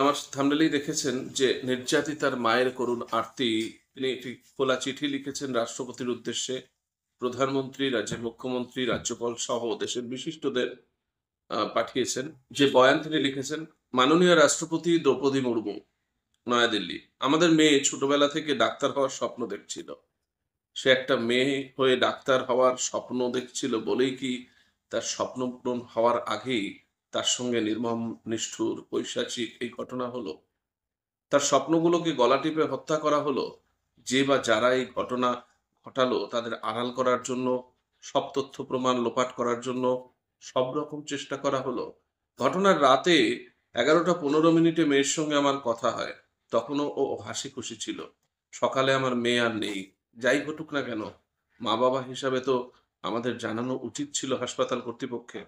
আমার থাম্বনেইলেই দেখেছেন যে নির্যাতিতার মায়ের করুণ আর্তি। তিনি একটি খোলা চিঠি লিখেছেন রাষ্ট্রপতির উদ্দেশ্যে। প্রধানমন্ত্রী, রাজ্যের মুখ্যমন্ত্রী, রাজ্যপাল সহ দেশের বিশিষ্টদের পাঠিয়েছেন। যে বয়ান তিনি লিখেছেন, মাননীয় রাষ্ট্রপতি দ্রৌপদী মুর্মু, নয়াদিল্লি। আমাদের মেয়ে ছোটবেলা থেকে ডাক্তার হওয়ার স্বপ্ন দেখছিল। সে একটা মেয়ে হয়ে ডাক্তার হওয়ার স্বপ্ন দেখছিল বলেই কি তার স্বপ্ন পূরণ হওয়ার আগেই তার সঙ্গে নির্মম, নিষ্ঠুর, পৈশাচিক এই ঘটনা হলো? তার স্বপ্নগুলোকে গলা টিপে হত্যা করা হলো? যে বা যারা এই ঘটনা ঘটালো তাদের আড়াল করার জন্য, সব তথ্য প্রমাণ লোপাট করার জন্য সব রকম চেষ্টা করা হলো? ঘটনার রাতে 11টা 15 মিনিটে মেয়ের সঙ্গে আমার কথা হয়। তখনও ও হাসি খুশি ছিল। সকালে আমার মেয়ে আর নেই। যাই ঘটুক না কেন, মা বাবা হিসাবে তো আমাদের জানানো উচিত ছিল হাসপাতাল কর্তৃপক্ষকে।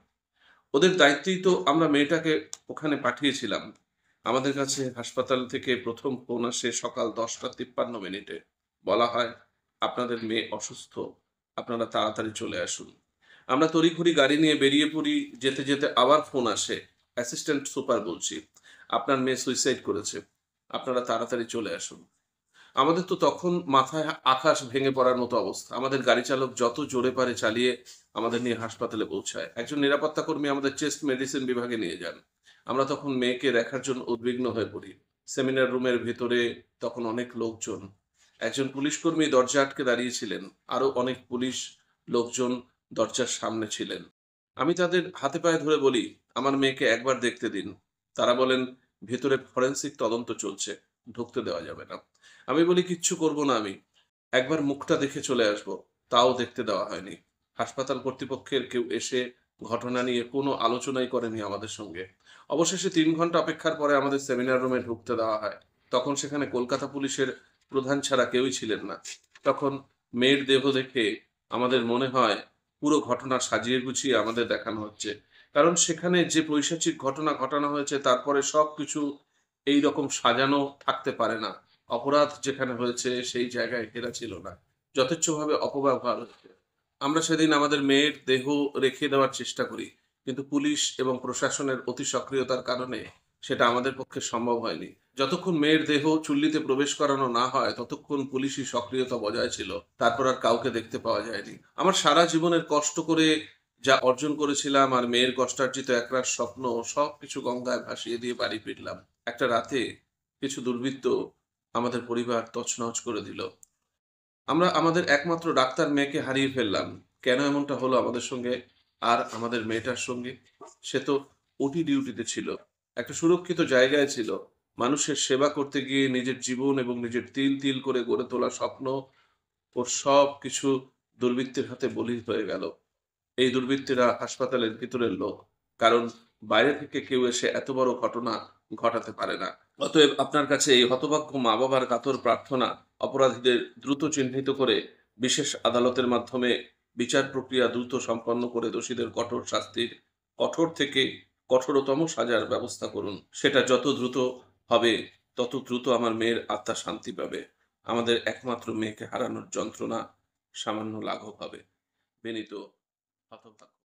ওদের দায়িত্বেই তো আমরা মেয়েটাকে ওখানে পাঠিয়েছিলাম। আমাদের কাছে হাসপাতাল থেকে প্রথম ফোন আসে সকাল 10টা 53 মিনিটে। বলা হয়, আপনাদের মেয়ে অসুস্থ, আপনারা তাড়াতাড়ি চলে আসুন। আমরা তড়িঘড়ি গাড়ি নিয়ে বেরিয়ে পড়ি। যেতে যেতে আবার ফোন আসে, অ্যাসিস্ট্যান্ট সুপার বলছি, আপনার মেয়ে সুইসাইড করেছে, আপনারা তাড়াতাড়ি চলে আসুন। আমাদের তো তখন মাথায় আকাশ ভেঙে পড়ার মতো অবস্থা। আমাদের গাড়ি চালক যত জোরে পারে চালিয়ে আমাদের নিয়ে হাসপাতালে পৌঁছায়। একজন নিরাপত্তা কর্মী আমাদের চেস্ট মেডিসিন বিভাগে নিয়ে যান। আমরা তখন মেয়েকে দেখার জন্য উদ্বিগ্ন হয়ে পড়ি। সেমিনার রুমের ভেতরে তখন অনেক লোকজন। একজন পুলিশ কর্মী দরজা আটকে দাঁড়িয়েছিলেন। আরো অনেক পুলিশ লোকজন দরজার সামনে ছিলেন। আমি তাদের হাতে পায়ে ধরে বলি, আমার মেয়েকে একবার দেখতে দিন। তারা বলেন, ভেতরে ফরেনসিক তদন্ত চলছে, ঢুকতে দেওয়া যাবে না। আমি বলি, কিচ্ছু করব না আমি। একবার মুখটা দেখে চলে আসব। তাও দেখতে দেওয়া হয়নি। হাসপাতাল কর্তৃপক্ষের কেউ এসে ঘটনা নিয়ে কোনো আলোচনাই করেনি আমাদের সঙ্গে। অবশেষে 3 ঘন্টা অপেক্ষার পরে আমাদের সেমিনার রুমে ঢুকতে দেওয়া হয়। তখন সেখানে কলকাতা পুলিশের প্রধান ছাড়া কেউই ছিলেন না। তখন মেয়ের দেহ দেখে আমাদের মনে হয় পুরো ঘটনা সাজিয়ে গুছিয়ে আমাদের দেখানো হচ্ছে। কারণ সেখানে যে পৈশাচিক ঘটনা ঘটানো হয়েছে তারপরে সবকিছু এইরকম সাজানো থাকতে পারে না। অপরাধ যেখানে হয়েছে সেই জায়গায় হেরা ছিল না। যথেচ্ছভাবে অপব্যবহার হয়েছে। আমরা সেদিন আমাদের মেয়ের দেহ রেখে দেওয়ার চেষ্টা করি। কিন্তু পুলিশ এবং প্রশাসনের অতি সক্রিয়তার কারণে সেটা আমাদের পক্ষে সম্ভব হয়নি। যতক্ষণ মেয়ের দেহ চুল্লিতে প্রবেশ করানো না হয় ততক্ষণ পুলিশি সক্রিয়তা বজায় ছিল। তারপর আর কাউকে দেখতে পাওয়া যায়নি। আমার সারা জীবনের কষ্ট করে যা অর্জন করেছিলাম আর মেয়ের কষ্টার্জিত একরাশ স্বপ্ন সবকিছু গঙ্গায় ভাসিয়ে দিয়ে বাড়ি ফিরলাম। একটা রাতে কিছু দুর্বৃত্ত আমাদের পরিবার তছনছ করে দিল। আমরা আমাদের একমাত্র ডাক্তার মেয়েকে হারিয়ে ফেললাম। কেন এমনটা হলো আমাদের সঙ্গে আর আমাদের মেয়েটার সঙ্গে? সে তো ওটি ডিউটিতে ছিল, একটা সুরক্ষিত জায়গায় ছিল। মানুষের সেবা করতে গিয়ে নিজের জীবন এবং নিজের তিল তিল করে গড়ে তোলা স্বপ্ন ওর সব কিছু দুর্বৃত্তের হাতে বলি হয়ে গেল। এই দুর্বৃত্তরা হাসপাতালের ভিতরের লোক। কারণ বাইরে থেকে কেউ এসে এত বড় ঘটনা ঘটাতে পারে না। অতএব আপনার কাছে এই হতভাগ্য মা বাবার কাতর প্রার্থনা, অপরাধীদের দ্রুত চিহ্নিত করে বিশেষ আদালতের মাধ্যমে বিচার প্রক্রিয়া দ্রুত সম্পন্ন করে দোষীদের কঠোর শাস্তির, কঠোর থেকে কঠোরতম সাজার ব্যবস্থা করুন। সেটা যত দ্রুত হবে তত দ্রুত আমার মেয়ের আত্মা শান্তি পাবে। আমাদের একমাত্র মেয়েকে হারানোর যন্ত্রণা সামান্য লাঘব হবে। বিনীত হতভাগ্য।